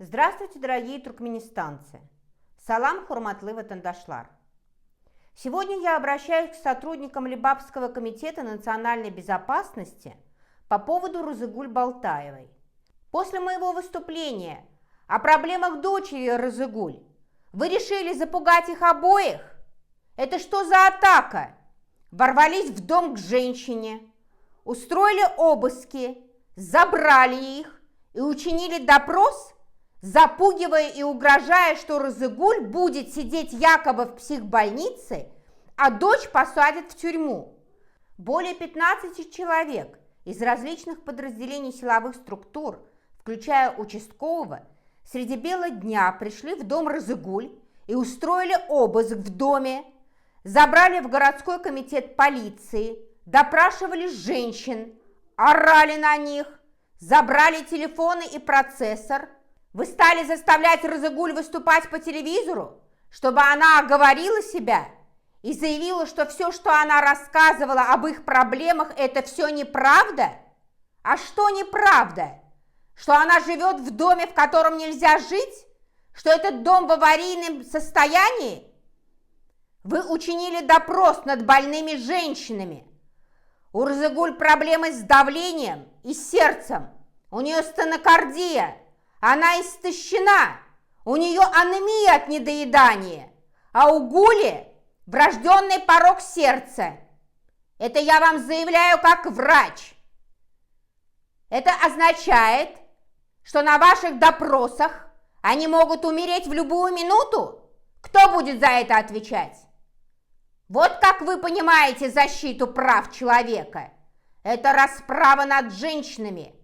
Здравствуйте, дорогие туркменистанцы! Салам, хурматлы ватандашлар! Сегодня я обращаюсь к сотрудникам Либабского комитета национальной безопасности по поводу Розыгуль Балтаевой. После моего выступления о проблемах дочери Розыгуль вы решили запугать их обоих? Это что за атака? Ворвались в дом к женщине, устроили обыски, забрали их и учинили допрос, запугивая и угрожая, что Розыгуль будет сидеть якобы в психбольнице, а дочь посадят в тюрьму. Более 15 человек из различных подразделений силовых структур, включая участкового, среди бела дня пришли в дом Розыгуль и устроили обыск в доме, забрали в городской комитет полиции, допрашивали женщин, орали на них, забрали телефоны и процессор. Вы стали заставлять Розыгуль выступать по телевизору, чтобы она оговорила себя и заявила, что все, что она рассказывала об их проблемах, это все неправда? А что неправда? Что она живет в доме, в котором нельзя жить? Что этот дом в аварийном состоянии? Вы учинили допрос над больными женщинами. У Розыгуль проблемы с давлением и сердцем. У нее стенокардия. Она истощена, у нее анемия от недоедания, а у Гули врожденный порок сердца. Это я вам заявляю как врач. Это означает, что на ваших допросах они могут умереть в любую минуту? Кто будет за это отвечать? Вот как вы понимаете защиту прав человека. Это расправа над женщинами.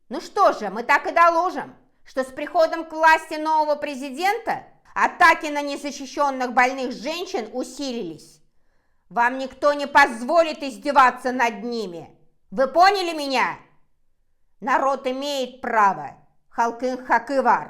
Ну что же, мы так и доложим, что с приходом к власти нового президента атаки на незащищенных больных женщин усилились. Вам никто не позволит издеваться над ними. Вы поняли меня? Народ имеет право. Халкın hakkı var.